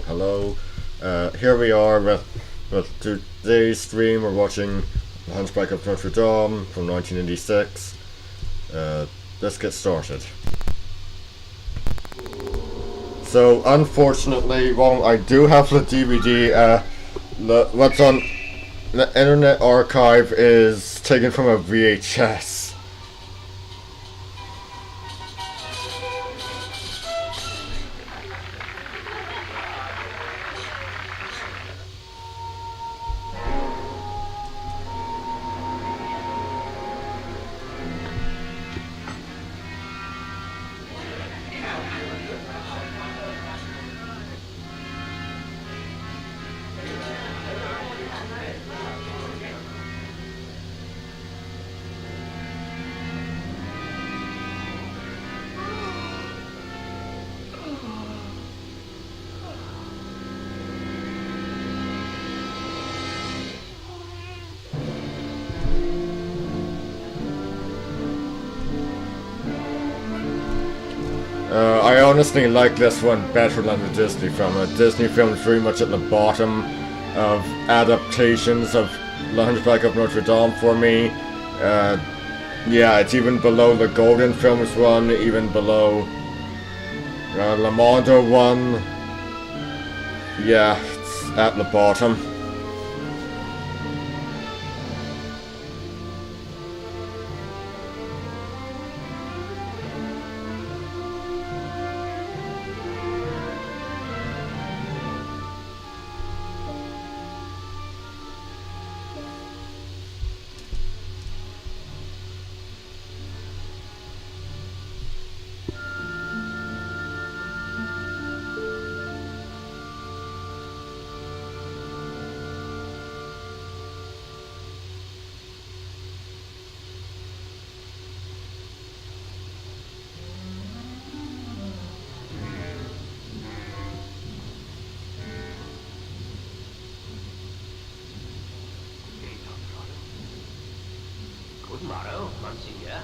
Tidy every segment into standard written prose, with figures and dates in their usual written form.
Hello. Here we are with today's stream. We're watching The Hunchback of Notre-Dame from 1986. Let's get started. So, unfortunately, well, I do have the DVD. What's on the Internet Archive is taken from a VHS. I honestly like this one better than the Disney film. The Disney film is very much at the bottom of adaptations of The Hunchback of Notre-Dame for me. Yeah, it's even below the Golden Films one, even below Le Monde one. Yeah, it's at the bottom. Good morrow, Monsignor.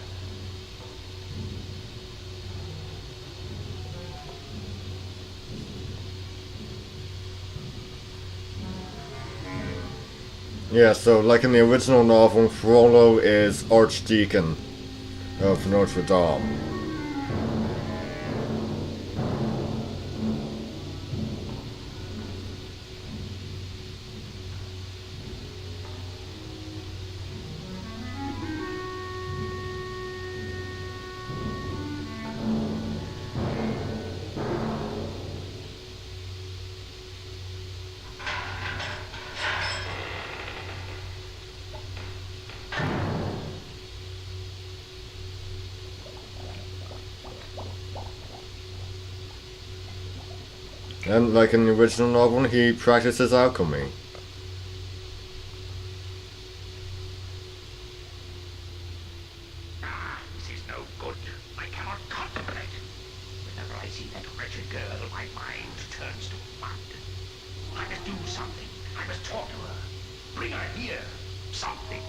Yeah, so like in the original novel, Frollo is Archdeacon of Notre Dame. And like in the original novel, he practices alchemy. This is no good. I cannot contemplate. Whenever I see that wretched girl, my mind turns to mud. I must do something. I must talk to her. Bring her here. Something.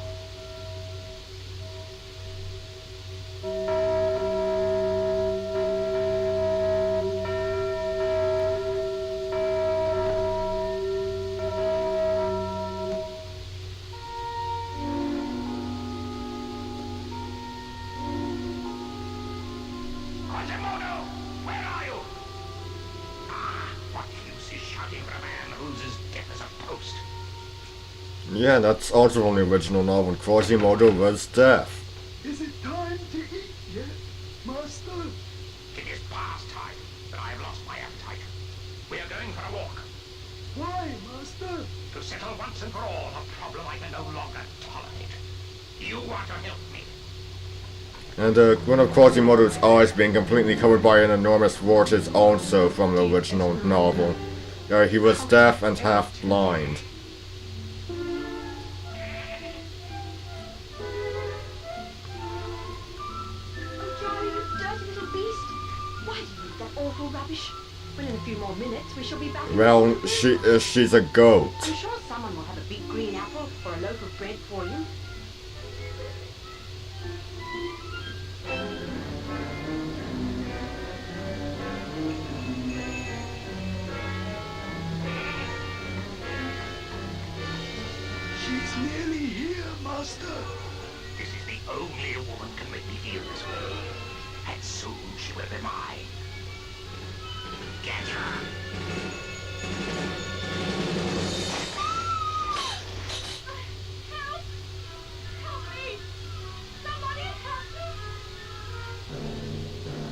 Quasimodo, where are you? Ah, what use is shouting for a man who's as deaf as a post? Yeah, that's also on the original novel. Quasimodo was deaf. Is it time to eat yet, Master? It is past time, but I have lost my appetite. We are going for a walk Why, Master? to settle once and for all a problem I can no longer tolerate. You are to help me. And one of Quasimodo's eyes being completely covered by an enormous wart is also from the original novel. He was deaf and half blind. Oh, Johnny, you dirty little beast. Why do you eat that awful rubbish? Well, in a few more minutes, we shall be back. Well, she's a goat. I'm sure someone will have a big green apple or a loaf of bread for you. Master! This is the only a woman can make me feel this way. And soon she will be mine. Get her! Help! Help me! Somebody help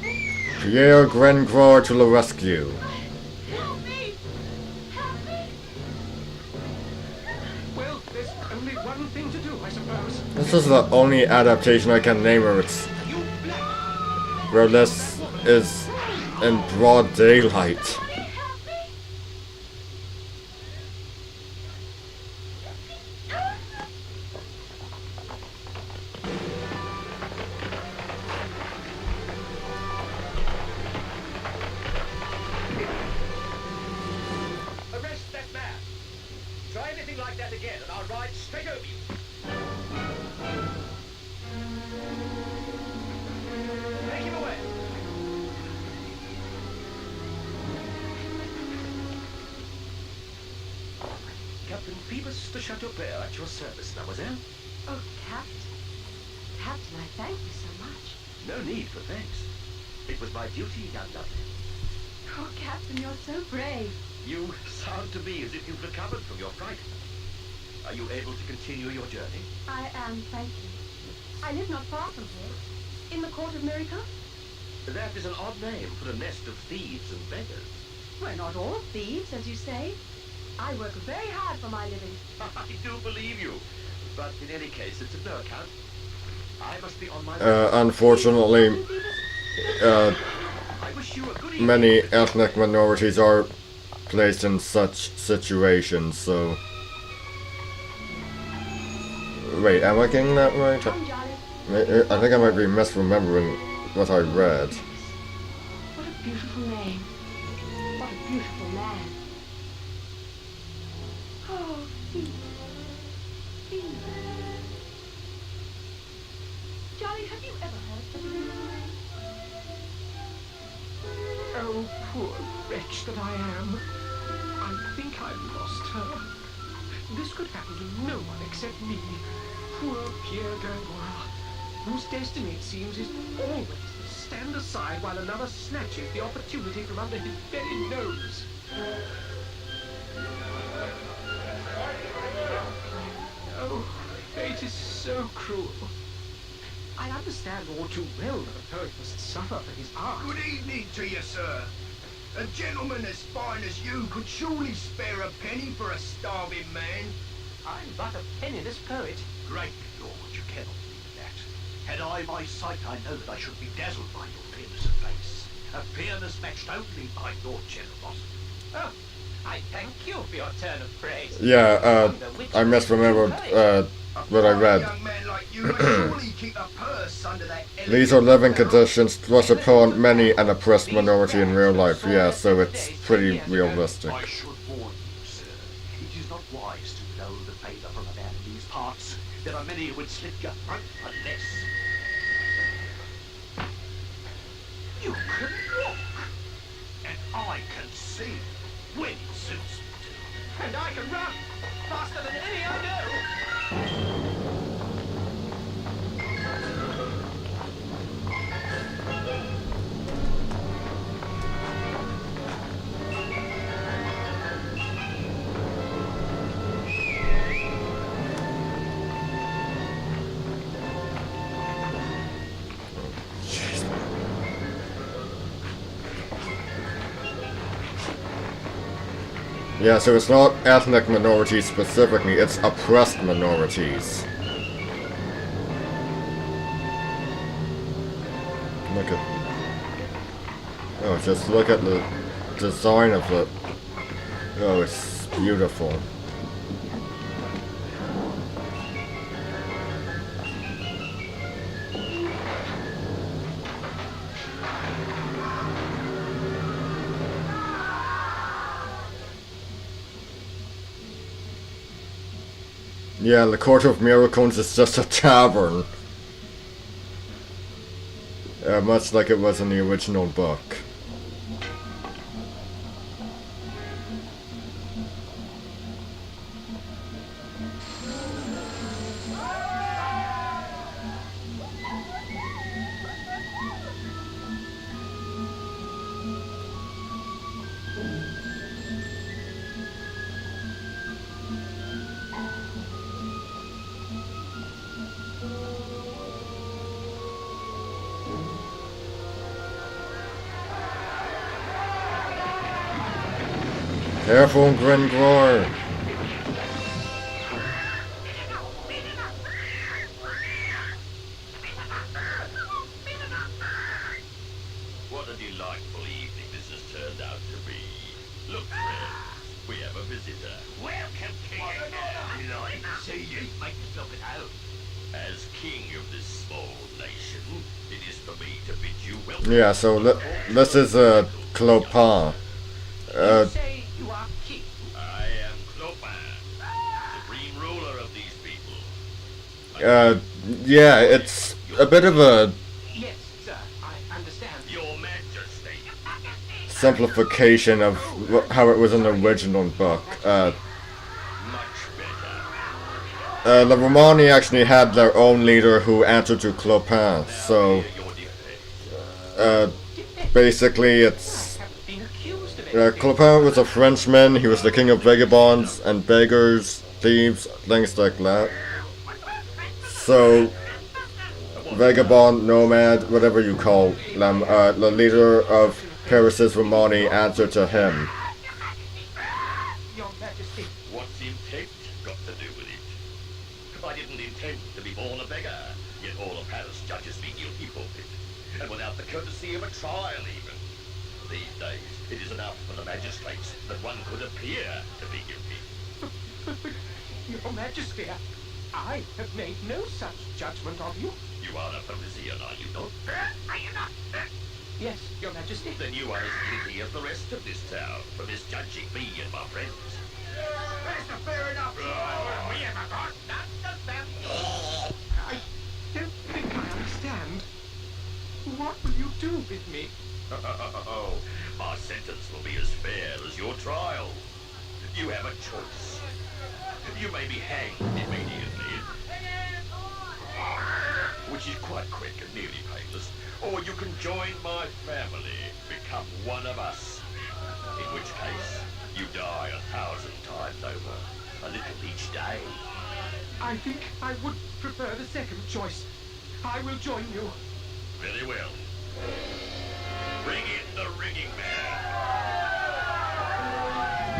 me! Pierre Grengroir to the rescue. Help me! Help me! Well, there's only one thing to do, I suppose. This is the only adaptation I can name where this is in broad daylight. Somebody help me! Arrest that man! Try anything like that again and I'll ride straight over you. Take him away! Captain Phoebus de Chateaupert at your service, mademoiselle. Oh, Captain. Captain, I thank you so much. No need for thanks. It was my duty, young lovely. Oh, Captain, you're so brave. You sound to me as if you've recovered from your fright. Are you able to continue your journey? I am, thank you. I live not far from here, in the court of miracles. That is an odd name for a nest of thieves and beggars. We're not all thieves, as you say. I work very hard for my living. I do believe you. But in any case, it's of no account. I must be on my way. Unfortunately, I wish you a good evening. many ethnic minorities are placed in such situations, so... Wait, am I getting that right? Come, Johnny. I think I might be misremembering what I read. What a beautiful name. What a beautiful man. Oh, Phoebe. Phoebe. Johnny, have you ever heard such a beautiful name? Oh, poor wretch that I am. I think I've lost her. This could happen to no one except me. Poor Pierre Gringoire, whose destiny, it seems, is always to stand aside while another snatches the opportunity from under his very nose. Oh, fate is so cruel. I understand all too well that a poet must suffer for his art. Good evening to you, sir. A gentleman as fine as you could surely spare a penny for a starving man. I'm but a penniless poet. Great Lord, you cannot believe that. Had I my sight, I know that I should be dazzled by your fairness of face. A fairness matched only by your generosity. Oh, I thank you for your turn of praise. Yeah, I misremembered what I read. A young man like you may surely keep a purse under that These are living conditions thrust upon many an oppressed minority in real life. Yeah, so it's pretty realistic. I should warn you, sir. It is not wise to blow the favour from a man in these parts. There are many who would slit your throat unless... You can walk, and I can see when it suits me to. And I can run faster than any I know. Yeah, so it's not ethnic minorities specifically, it's oppressed minorities. Look at... Oh, just look at the design of it. Oh, it's beautiful. Yeah, the Court of Miracles is just a tavern. Much like it was in the original book. Careful, Gringroar. What a delightful evening this has turned out to be. Look, friends, we have a visitor. Welcome, King. Delighted to see you. Make yourself at home. As king of this small nation, it is for me to bid you welcome. Yeah, so this is Clopin. You say you are king? I am Clopin, supreme ruler of these people. Yeah, it's a bit of a Yes, sir. I understand. Your Majesty. simplification of how it was in the original book. Much better. The Romani actually had their own leader who answered to Clopin, so Your defense. basically it's Haven't been accused of anything. Clopin was a Frenchman. He was the king of vagabonds and beggars, thieves, things like that. So, vagabond, nomad, whatever you call them, the leader of Paris's Romani answered to him. Your Majesty. What's intent got to do with it? I didn't intend to be born a beggar, yet all of Paris judges me guilty for it, and without the courtesy of a trial even. These days, it is enough for the magistrates that one could appear to be guilty. Your Majesty, I have made no such judgment of you. You are a Parisian, are you not? Are you not? Yes, Your Majesty. Then you are as guilty as the rest of this town for misjudging me and my friends. That's not fair enough. We have got none of them. I don't think I understand. What will you do with me? My sentence will be as fair as your trial. You have a choice. You may be hanged immediately, which is quite quick and nearly painless, or you can join my family, become one of us, in which case you die 1,000 times over, a little each day. I think I would prefer the second choice. I will join you. Very well. Bring in the ringing man.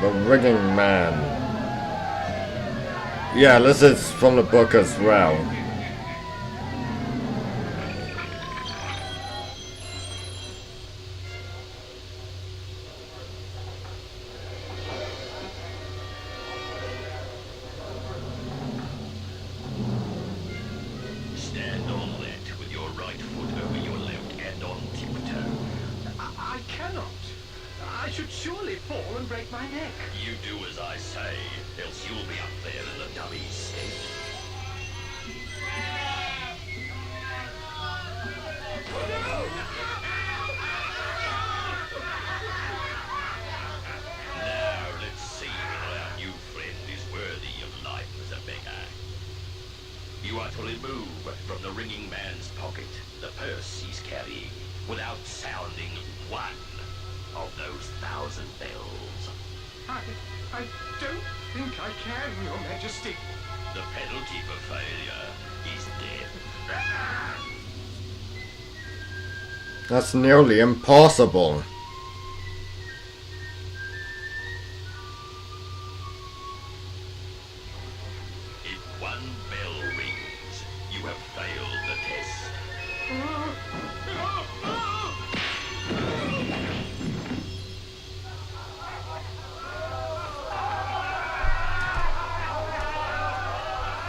The Ringing Man. Yeah, this is from the book as well. Stand on that with your right foot over your left and on tiptoe. I cannot. I should surely fall and break my neck. You do as I say, else you'll be up there in the dummy's stead. Now let's see whether our new friend is worthy of life as a beggar. You are to remove from the ringing man's pocket the purse he's carrying without sounding one of those 1,000 bells. I don't think I can, Your Majesty. The penalty for failure is death. That's nearly impossible. If one bell rings, you have failed the test.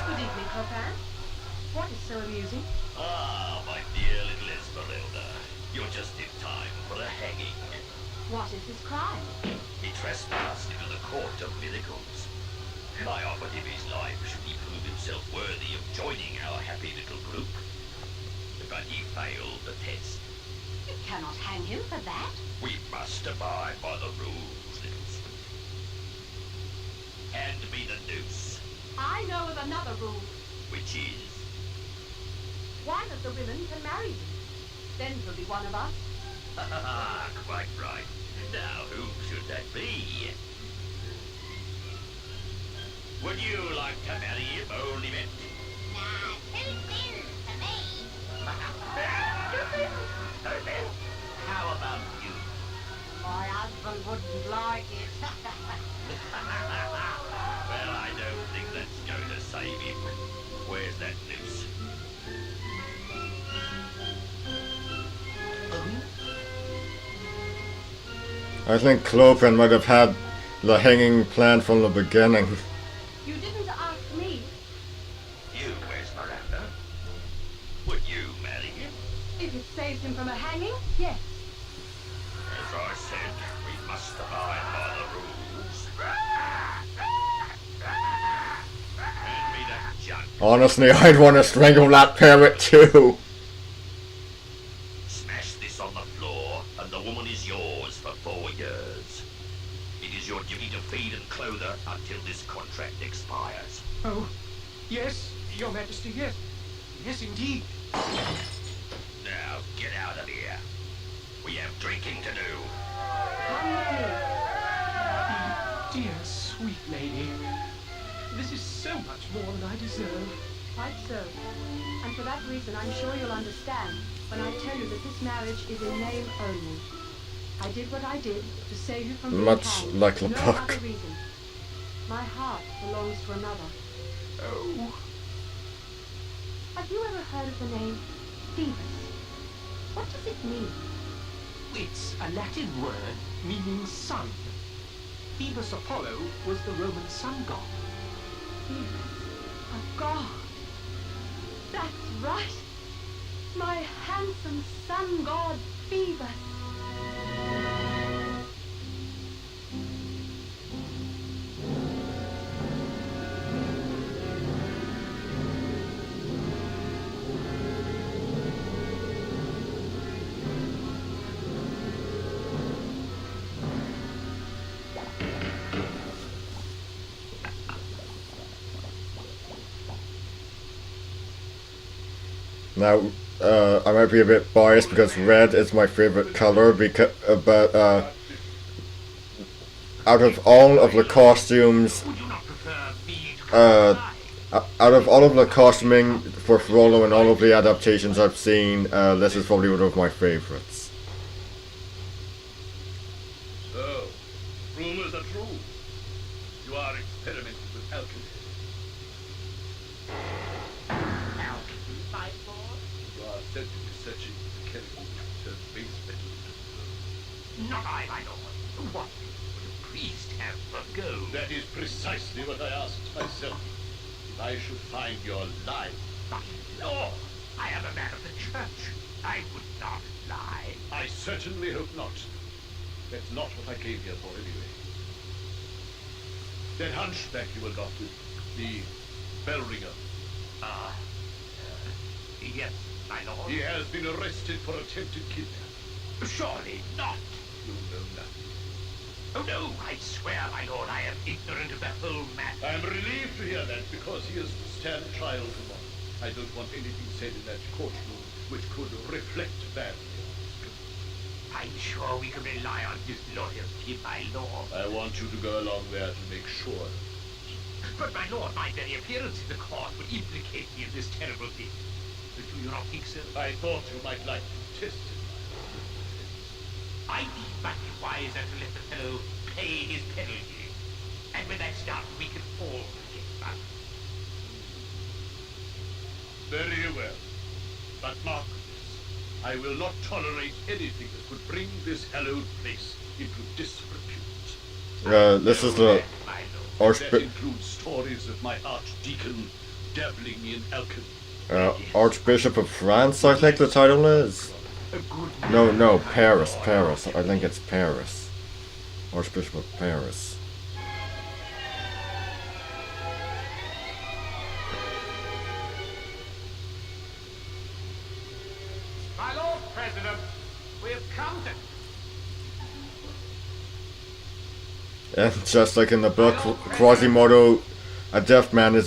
Good evening, Clopin. What is so amusing? Ah, my dear little Esmeralda, you're just in time for a hanging. What is his crime? He trespassed into the court of miracles. I offered him his life should he prove himself worthy of joining our happy little group. But he failed the test. You cannot hang him for that. We must abide by the rules, little spoon. Hand me the noose, I know of another rule. which is... One of the women can marry you. Then he'll be one of us. Quite right. Now, who should that be? Would you like to marry him, old event? Nah, too thin for me. How about you? My husband wouldn't like it. I think Clopin might have had the hanging plan from the beginning. You didn't ask me. You, Esmeralda? Would you marry him? If it saves him from a hanging, yes. As I said, we must abide by the rules. Hand me that jug. Honestly, I'd want to strangle that parrot too. Smash this on the floor, and the woman is yours for 4 years. It is your duty to feed and clothe her until this contract expires. Oh, yes, Your Majesty, yes. Yes, indeed. Now, get out of here. We have drinking to do. Come with me. Dear, sweet lady. This is so much more than I deserve. Quite so. And for that reason, I'm sure you'll understand when I tell you that this marriage is in name only. I did what I did to save you from being Much hanged. like No Lepuck. other reason. My heart belongs to another. Oh, Have you ever heard of the name Phoebus? What does it mean? it's a Latin word meaning sun. Phoebus Apollo was the Roman sun god. Phoebus. A god. That's right. My handsome sun god, Phoebus. Now, I might be a bit biased because red is my favorite color, but out of all of the costumes, Would you not prefer me to come out of all of the costuming for Frollo and all of the adaptations I've seen, this is probably one of my favorites. So, rumors are true. You are experimenting with alchemy. alchemy, my lord? You are said to be searching for the chemical to turn base metal. Not I, my lord. What would a priest have for gold? That is precisely what I asked myself. If I should find your lie, My lord, I am a man of the church. I would not lie. I certainly hope not. That's not what I came here for anyway. That hunchback you were got with, the bell ringer, Yes, my lord. he has been arrested for attempted kidnapping. Surely not. You know nothing. Oh, no, I swear, my lord, I am ignorant of the whole matter. I am relieved to hear that because he is to stand trial tomorrow. I don't want anything said in that courtroom which could reflect badly on his good. I'm sure we can rely on his loyalty, my lord. I want you to go along there to make sure. But, my lord, my very appearance in the court would implicate me in this terrible deed. Do you not think so? I thought you might like to test it. I deem much wiser to let the fellow pay his penalty. And when that's done, we can all get back. Very well. But mark this. I will not tolerate anything that could bring this hallowed place into disrepute. This is the My lord. That Archbishop. includes stories of my archdeacon dabbling in alchemy. Archbishop of France, I think the title is. A good No, Paris. I think it's Paris. Archbishop of Paris. My lord president, we have come to... And just like in the book, Quasimodo, a deaf man, he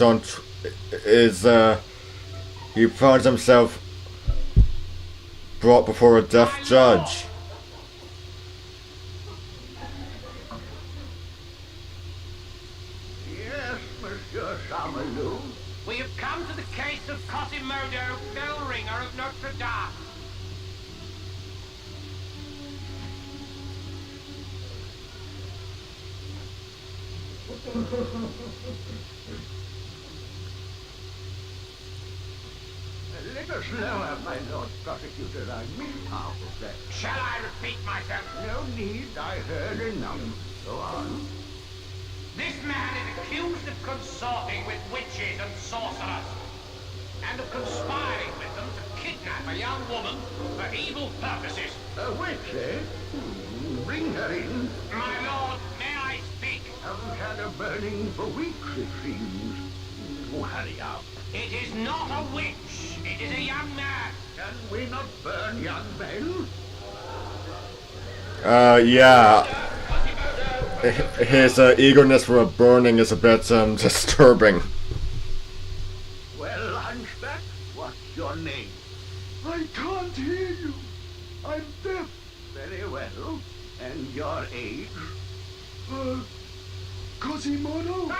finds himself brought before a deaf judge. Yes, Monsieur Chamallow. We have come to the case of Quasimodo, bell ringer of Notre-Dame. Let us lower, my Lord Prosecutor. I'm in power of that. Shall I repeat myself? No need. I heard enough. Go on. This man is accused of consorting with witches and sorcerers, and of conspiring with them to kidnap a young woman for evil purposes. A witch, eh? Bring her in. My lord, may I speak? Haven't had a burning for weeks, it seems. Oh, hurry up. It is not a witch. It is a young man. Can we not burn young men? Yeah. His eagerness for a burning is a bit disturbing. Well, Hunchback, what's your name? I can't hear you. I'm deaf. Very well. And your age? Quasimodo?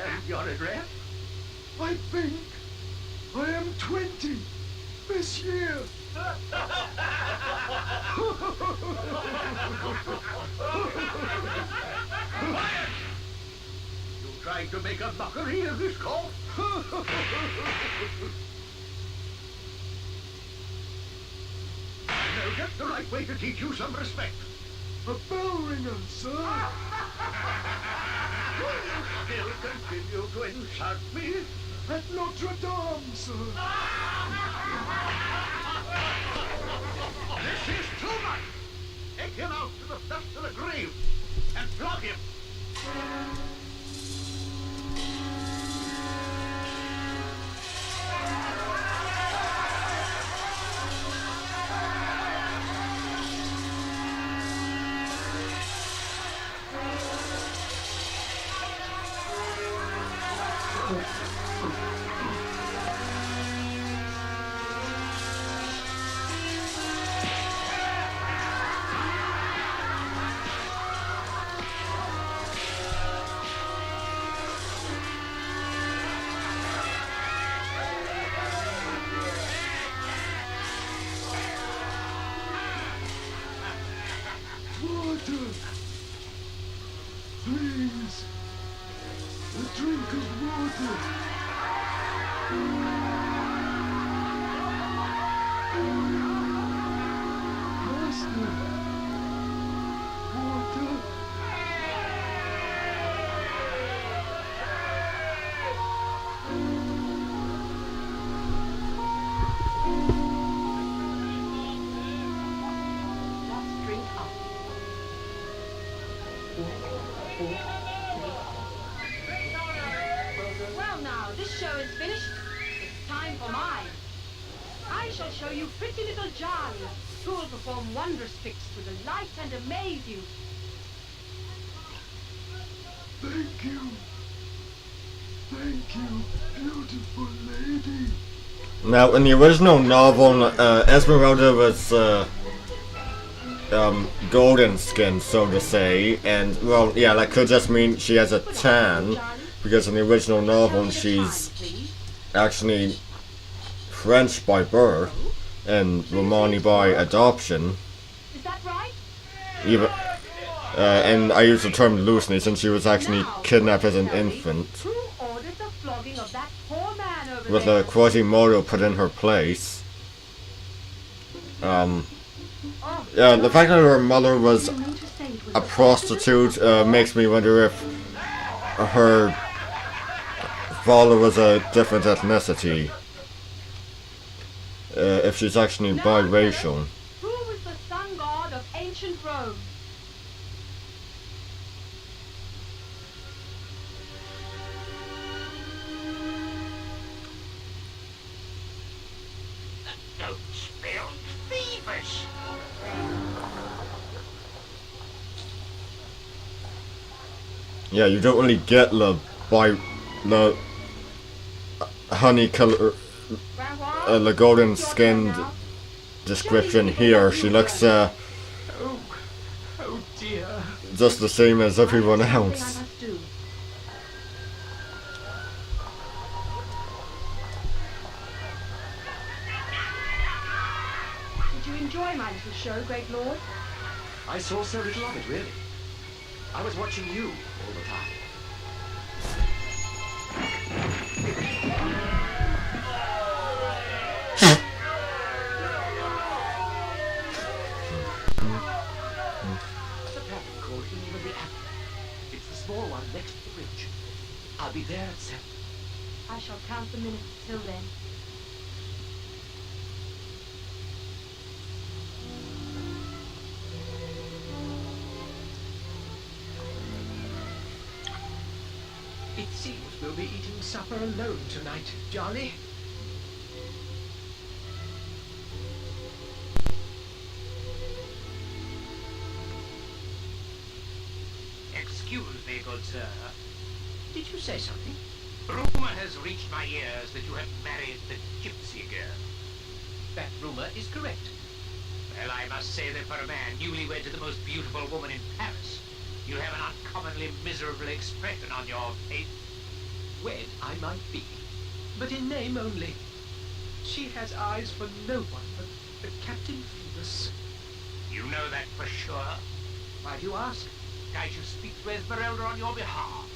And your address? I think I am 20 this year. You trying to make a mockery of this court? I know just the right way to teach you some respect. A bell ringer, sir. Will you still continue to insult me? At Notre-Dame, sir. This is too much! Take him out to the dust of the grave and flog him! Water. Please. A drink of water. Master. Water. Just drink up. Well now, this show is finished. It's time for mine. I shall show you pretty little Johnny, who will perform wondrous tricks to delight and amaze you. Thank you. Thank you, beautiful lady. Now, in the original novel, Esmeralda was golden skin, so to say, and well, yeah, that could just mean she has a tan, because in the original novel she's actually French by birth and Romani by adoption. Is that right? Even, and I use the term loosely since she was actually kidnapped as an infant, Who ordered the flogging of that poor man over with there? a Quasimodo put in her place. Yeah, the fact that her mother was a prostitute makes me wonder if her father was a different ethnicity. If she's actually biracial. Who was the sun god of ancient Rome? Don't spill thievish. Yeah, you don't really get the honey color, the golden skinned description here. She looks Oh dear. just the same as everyone Something I else. must do. Did you enjoy my little show, Great Lord? I saw so little of it, really. I was watching you all the time. shall count the minutes till then. It seems we'll be eating supper alone tonight, Charlie. Excuse me, good sir. Did you say something? Rumor has reached my ears that you have married the gypsy girl. That rumor is correct. Well, I must say that for a man newlywed to the most beautiful woman in Paris, you have an uncommonly miserable expression on your face. Wed I might be, but in name only. She has eyes for no one but Captain Phoebus. You know that for sure? Why do you ask? I shall speak to Esmeralda on your behalf.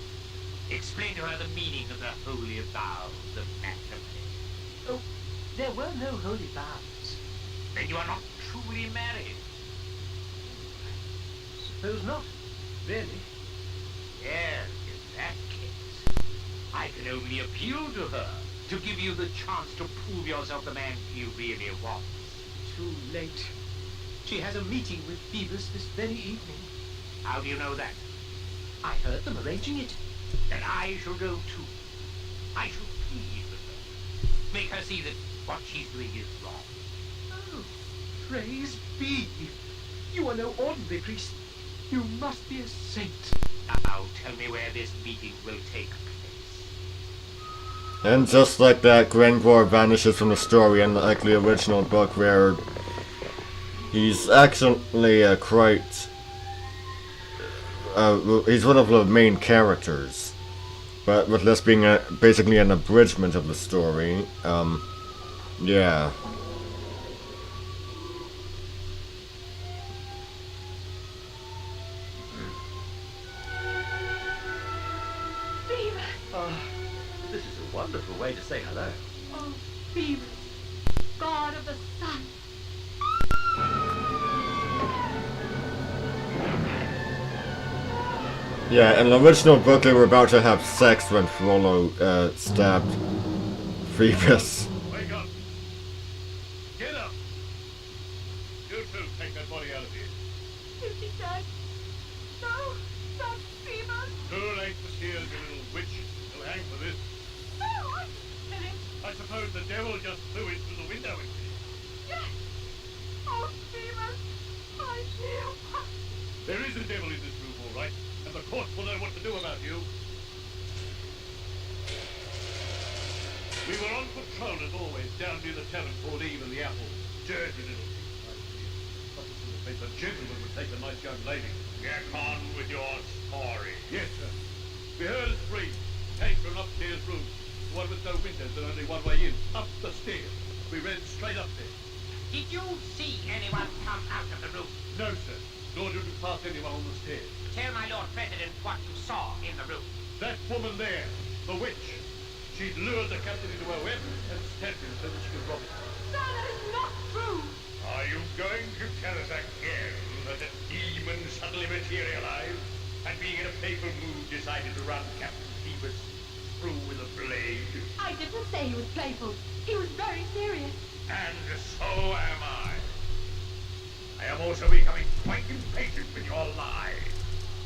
Explain to her the meaning of the holy vows of matrimony. Oh, there were no holy vows. Then you are not truly married. Suppose not, really. Yes, in that case, I can only appeal to her to give you the chance to prove yourself the man you really want. Too late. She has a meeting with Phoebus this very evening. How do you know that? I heard them arranging it. Then I shall go too. I shall plead with her. Make her see that what she's doing is wrong. Oh, praise be. You are no ordinary priest. You must be a saint. Now tell me where this meeting will take place. And just like that, Grenvor vanishes from the story, unlike the original book where he's actually he's one of the main characters, but with this being basically an abridgment of the story, yeah. This is a wonderful way to say hello. Oh, Phoebus, god of the sun. Yeah, in the original book they were about to have sex when Frollo stabbed Phoebus. Wake up! Get up! You two, take that body out of here. Is he dead? No, not Phoebus. Too late for tears, you little witch. You'll hang for this. No, I didn't. I suppose the devil just threw it through the window at me. Yes. Oh, Phoebus, my dear one. There is a devil in this room, all right, and the court will know what to do about you. We were on patrol as always, down near the tavern called Eve and the Apple. Dirty little thing. A gentleman would take a nice young lady. Get on with your story. Yes, sir. We heard a scream. Came from an upstairs room. One with no windows and only one way in. Up the stairs. We ran straight up there. Did you see anyone come out of the room? No, sir. Nor did we pass anyone on the stairs. Tell my Lord President what you saw in the room. That woman there, the witch, she'd lured the captain into her web and stabbed him so that she could rob him. No, that is not true. Are you going to tell us again that a demon suddenly materialized and being in a playful mood decided to run Captain Phoebus through with a blade? I didn't say he was playful. He was very serious. And so am I. I am also becoming quite impatient with your lies.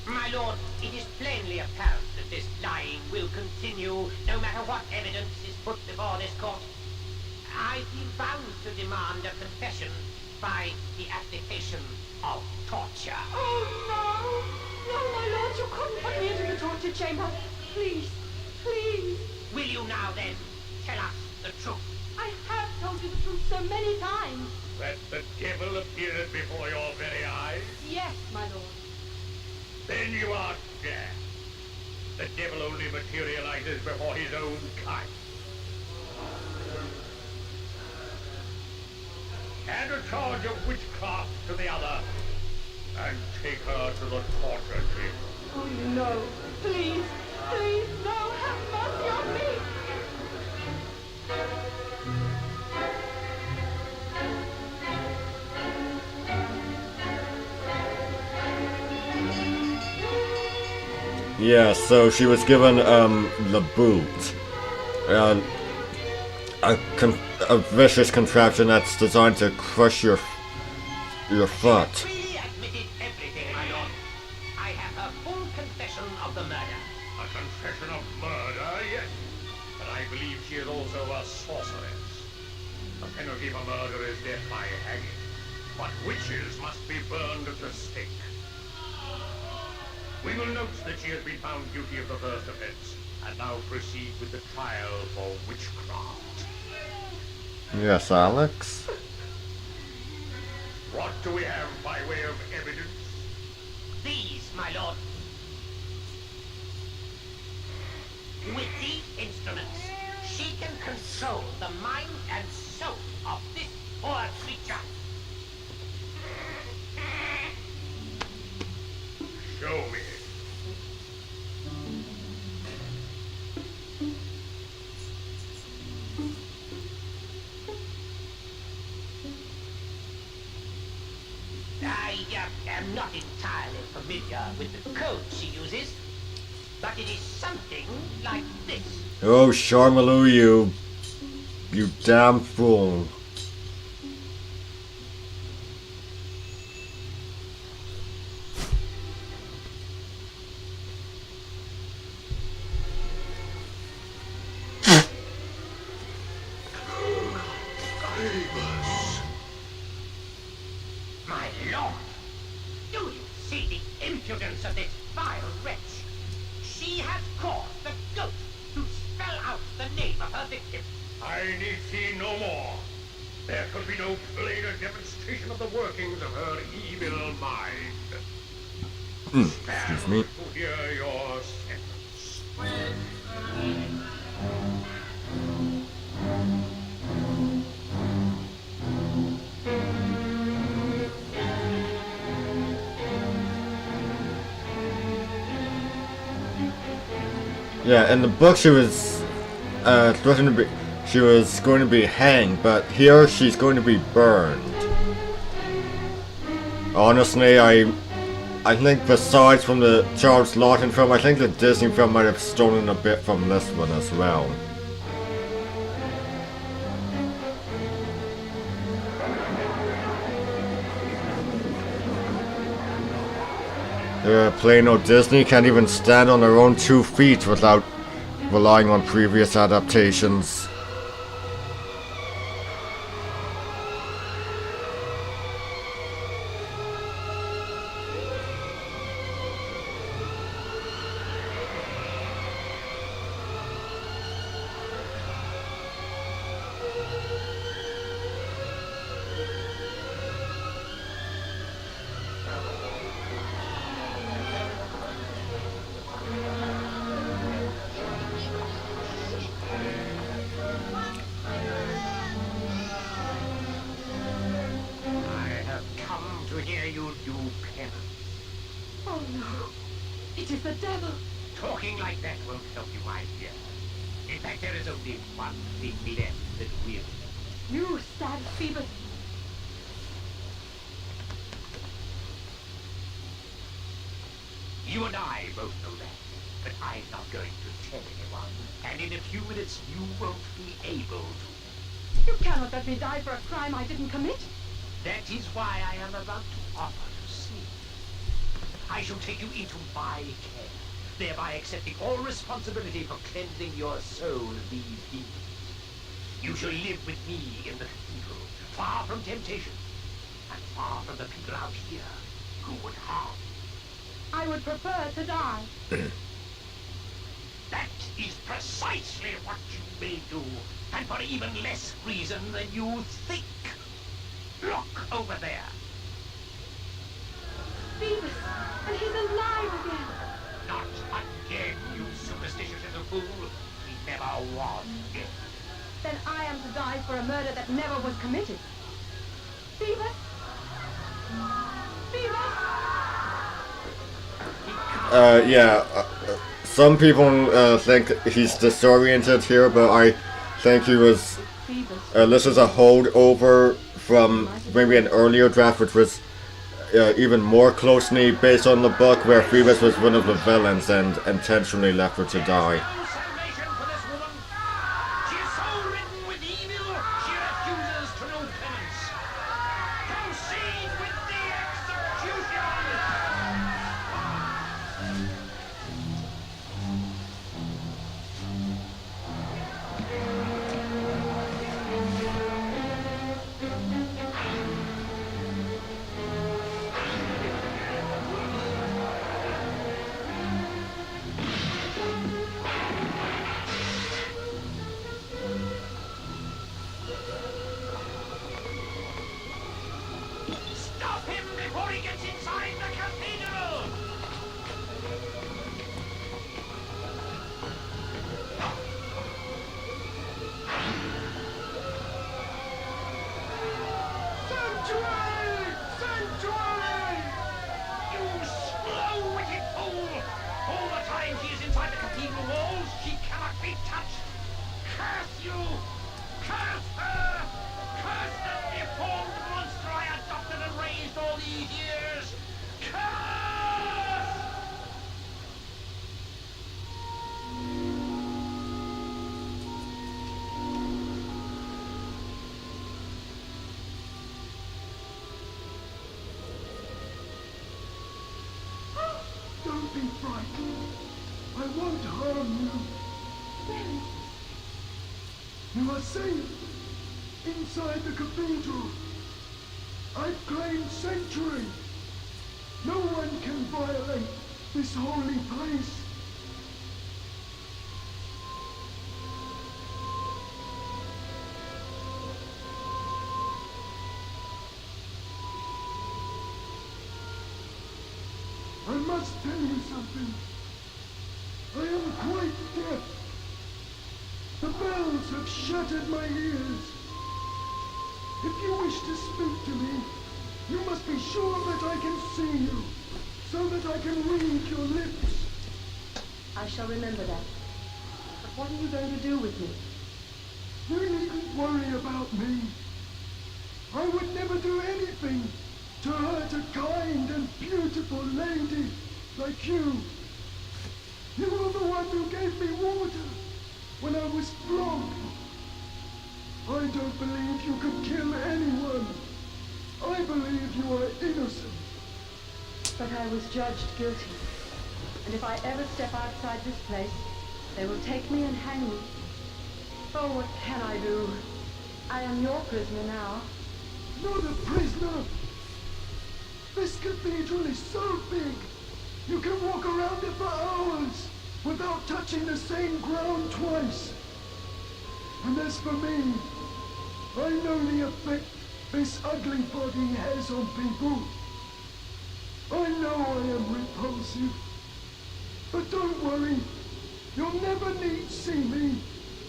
My Lord, it is plainly apparent that this lying will continue no matter what evidence is put before this court. I feel bound to demand a confession by the application of torture. Oh, no. No, my lord, you couldn't put me into the torture chamber. Please, please. Will you now then tell us the truth? I have told you the truth so many times. That the devil appeared before your very eyes? Yes, my lord. Then you are dead. The devil only materializes before his own kind. Add a charge of witchcraft to the other, and take her to the torture chamber. Oh, no. Please, please, no. Have mercy on me. Yeah, so she was given the boot, uh, a vicious contraption that's designed to crush your foot. Freely admitted everything, my lord. I have her full confession of the murder. A confession of murder, yes. But I believe she is also a sorceress. The penalty for murder is death by hanging. But witches must be burned at the stake. We will note that she has been found guilty of the first offense, and now proceed with the trial for witchcraft. Yes, Alex? What do we have by way of evidence? These, my lord. With these instruments, she can control the mind and soul of this poor creature. Show me. I am not entirely familiar with the code she uses, but it is something like this. Oh, Charmalou, you damn fool. My lord, do you see the impudence of this vile wretch? She has caused the ghost to spell out the name of her victim. I need see no more. There could be no plainer demonstration of the workings of her evil mind. Excuse me. To hear your sentence. Yeah, in the book she was going to be hanged, but here she's going to be burned. Honestly, I think besides from the Charles Lawton film, I think the Disney film might have stolen a bit from this one as well. Plain old Disney can't even stand on their own 2 feet without relying on previous adaptations. Oh no, it is the devil. Talking like that won't help you, my dear. In fact, there is only one thing left that will. You sad Phoebus. You and I both know that, but I'm not going to tell anyone, and in a few minutes you won't be able to. You cannot let me die for a crime I didn't commit. That is why I am about to offer to save. I shall take you into my care, thereby accepting all responsibility for cleansing your soul of these demons. You shall live with me in the cathedral, far from temptation, and far from the people out here who would harm. I would prefer to die. That is precisely what you will do, and for even less reason than you think. Look over there. Phoebus, and he's alive again. Not again, you superstitious little fool. He never was dead. Then I am to die for a murder that never was committed. Phoebus? Phoebus? Some people think he's disoriented here, but I think he was. This is a holdover from maybe an earlier draft, which was even more closely based on the book, where Phoebus was one of the villains and intentionally left her to die. Salvation for this woman. proceed with the execution! Stop him before he gets inside the cathedral! Sanctuary! Sanctuary! You slow-witted fool! All the time she is inside the cathedral walls, she cannot be touched! Curse you! Curse her! Curse the deformed monster I adopted and raised all these years! Curse! Don't be frightened. I won't harm you. You are safe inside the cathedral. I've claimed sanctuary. No one can violate this holy place. I must tell you something. I am quite deaf. The bells have shattered my ears. If you wish to speak to me, you must be sure that I can see you, so that I can read your lips. I shall remember that. But what are you going to do with me? You needn't worry about me. I would never do anything to hurt a kind and beautiful lady like you. You were the one who gave me water when I was flogged. I don't believe you could kill anyone. I believe you are innocent. But I was judged guilty. And if I ever step outside this place, they will take me and hang me. Oh, what can I do? I am your prisoner now. Not a prisoner. This cathedral is so big, you can walk around it for hours without touching the same ground twice. And as for me, I know the effect this ugly body has on people. I know I am repulsive. But don't worry, you'll never need see me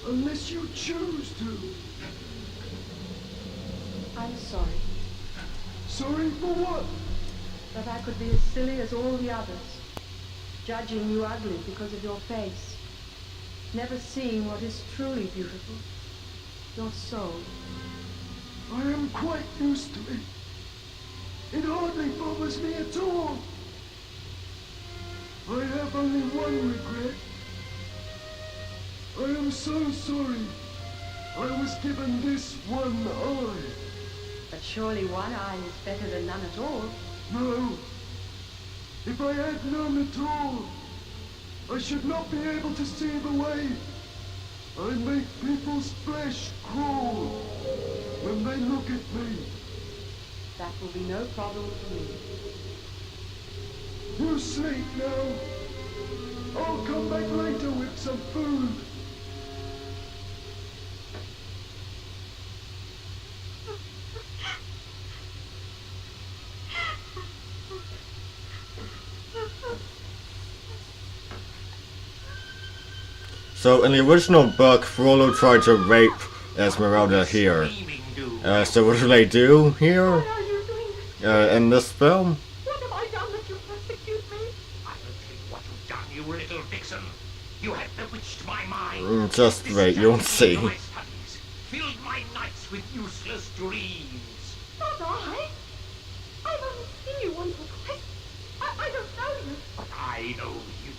unless you choose to. I'm sorry Sorry for what? that I could be as silly as all the others, judging you ugly because of your face, never seeing what is truly beautiful, your soul. I am quite used to it. It hardly bothers me at all. I have only one regret. I am so sorry I was given this one eye. But surely one eye is better than none at all. No. If I had none at all, I should not be able to see the way. I make people's flesh crawl when they look at me. That will be no problem for me. You sleep now. I'll come back later with some food. So in the original book, Frollo tried to rape Esmeralda here. So what do they do here? Why are you doing this? In this film? What have I done that you persecute me? I will tell you what you've done, you little vixen. You have bewitched my mind. Just wait, you'll see. My studies, filled my nights with useless dreams. Not I. I've only seen you once or twice. I don't know you. But I know you.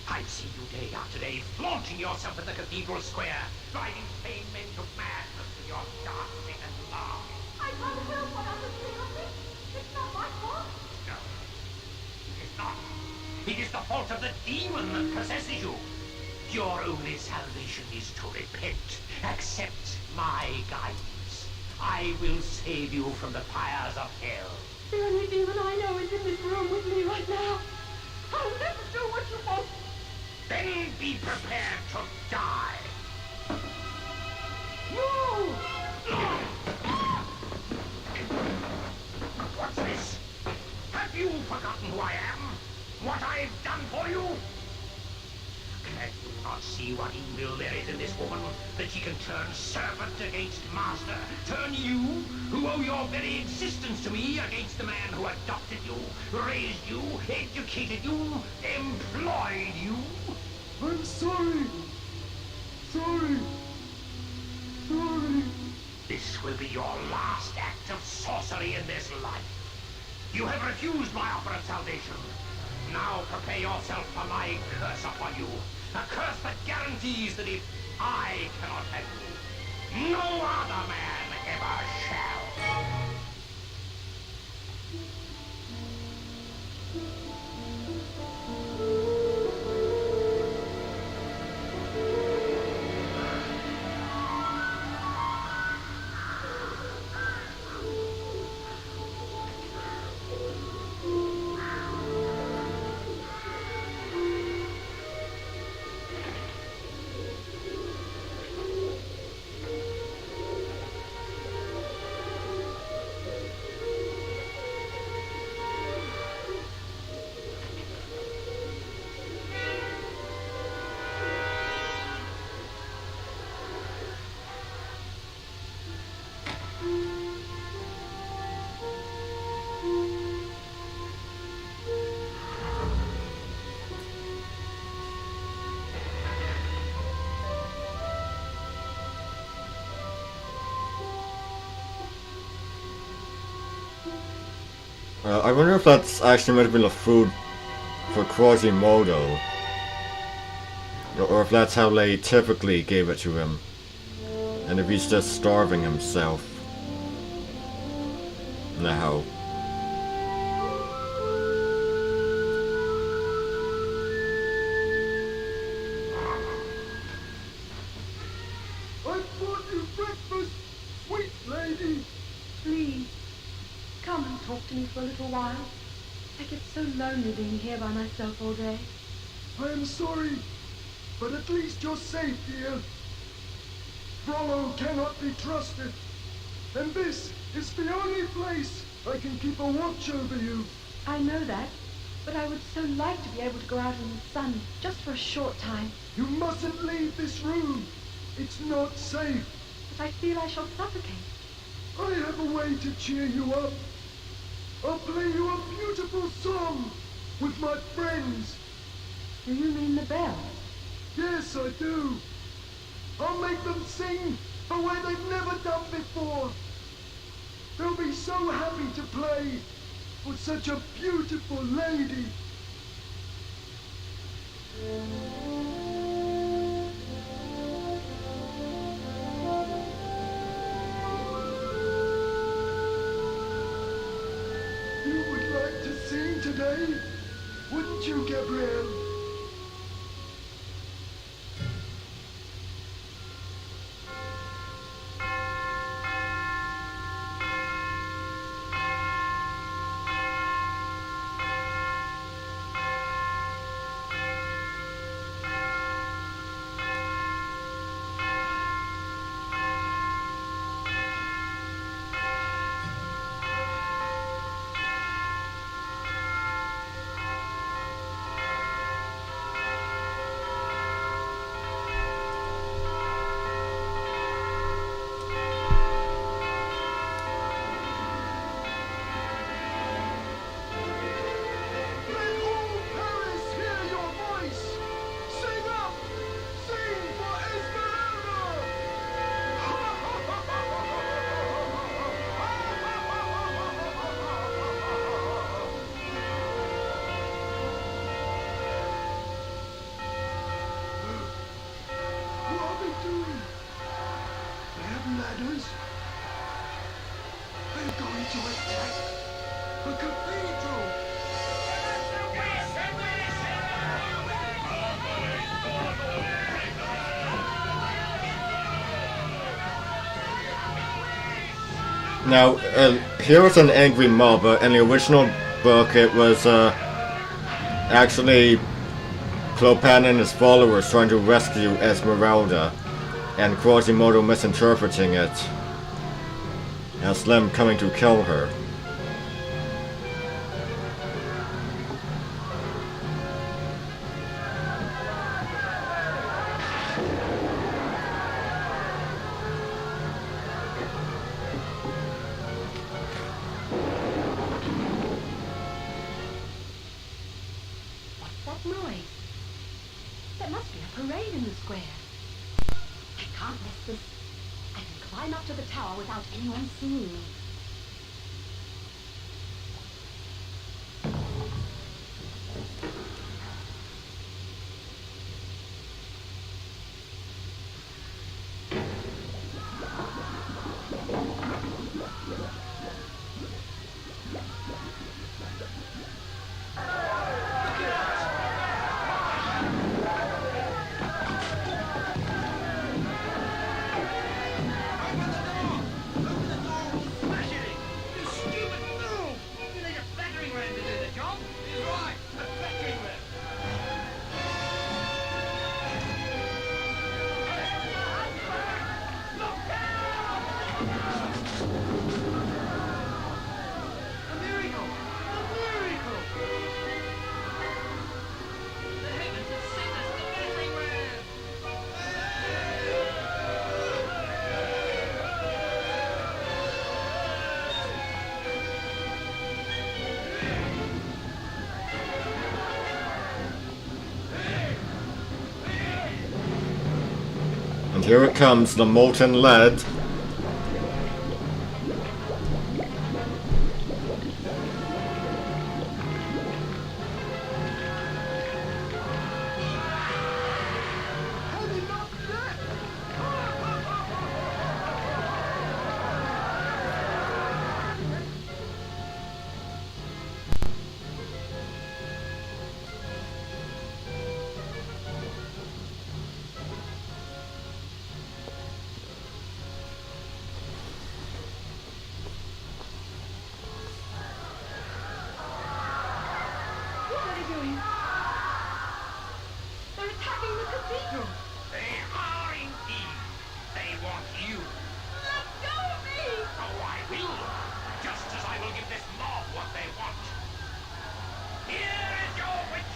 I've seen you day after day, flaunting yourself in the cathedral square, driving sane men to madness with your dancing and laughing. I can't help what others think of me. the fault of the demon that possesses you. Your only salvation is to repent. Accept my guidance. I will save you from the fires of hell. The only demon I know is in this room with me right now. I'll never do what you want. Then be prepared to die. No! What's this? Have you forgotten who I am? What I've done for you? Can you not see what evil there is in this woman? That she can turn servant against master? Turn you, who owe your very existence to me, against the man who adopted you, raised you, educated you, employed you? I'm sorry. Sorry. Sorry. This will be your last act of sorcery in this life. You have refused my offer of salvation. Now prepare yourself for my curse upon you. A curse that guarantees that if I cannot have you, no other man ever shall. I wonder if that's actually might have been a food for Quasimodo. Or if that's how they typically gave it to him. And if he's just starving himself. Now. I brought you breakfast, sweet lady. Please, come and talk to me for a little while. I get so lonely being here by myself all day. I am sorry, but at least you're safe here. Rollo cannot be trusted, and this is the only place I can keep a watch over you. I know that, but I would so like to be able to go out in the sun just for a short time. You mustn't leave this room. It's not safe. But I feel I shall suffocate. I have a way to cheer you up. I'll play you a beautiful song with my friends. Do you mean the bells? Yes, I do. I'll make them sing the way they've never done before. They'll be so happy to play for such a beautiful lady. You would like to sing today, wouldn't you, Gabrielle? Now, here is an angry mob, but in the original book it was actually Clopan and his followers trying to rescue Esmeralda, and Quasimodo misinterpreting it as them coming to kill her. What's that noise? There must be a parade in the square. I can't miss this. I can climb up to the tower without anyone seeing me. And here it comes, the molten lead. They're attacking the cathedral! They are indeed. They want you. Let go of me! Oh, I will. Just as I will give this mob what they want. Here is your witch.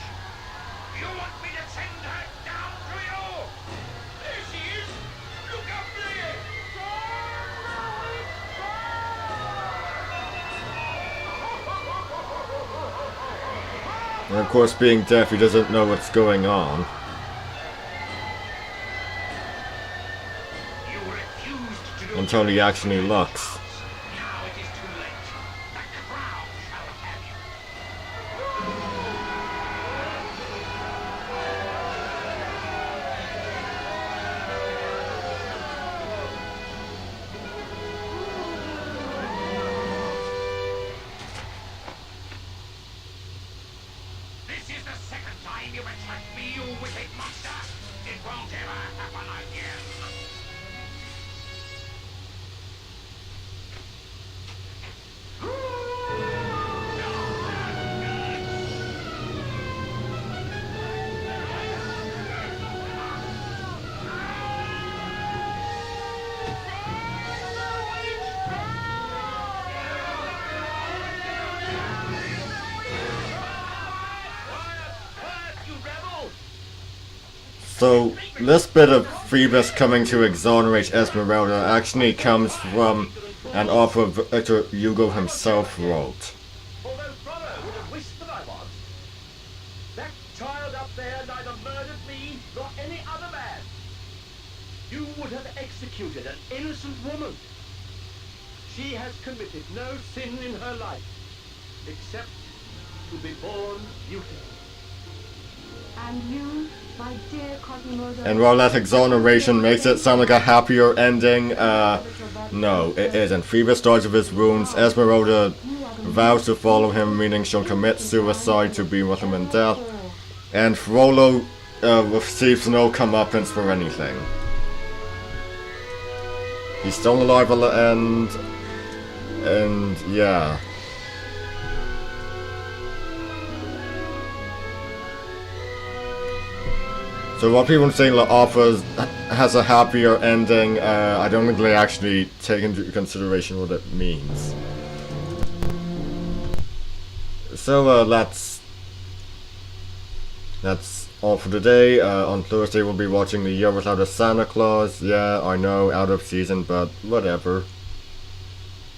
You want me to send her down to you? There she is. Look up there. And of course, being deaf, he doesn't know what's going on. You refused to do Until he actually looks. Now it is too late. The crown shall have you. This is the second time you've attacked me, you wicked monster. It won't ever happen again. So, this bit of Phoebus coming to exonerate Esmeralda actually comes from an opera Victor Hugo himself wrote. Although brother would have wished that I was. That child up there neither murdered me nor any other man. You would have executed an innocent woman. She has committed no sin in her life, except to be born beautiful. And you, my dear Quasimodo... And while that exoneration makes it sound like a happier ending, no, it isn't. Phoebus dies of his wounds, Esmeralda vows to follow him, meaning she'll commit suicide to be with him in death, and Frollo receives no comeuppance for anything. He's still alive at the end, And yeah. So what people say La Offa has a happier ending, I don't think they actually take into consideration what it means. So that's all for today. On Thursday we'll be watching The Year Without a Santa Claus. Yeah, I know, out of season, but whatever.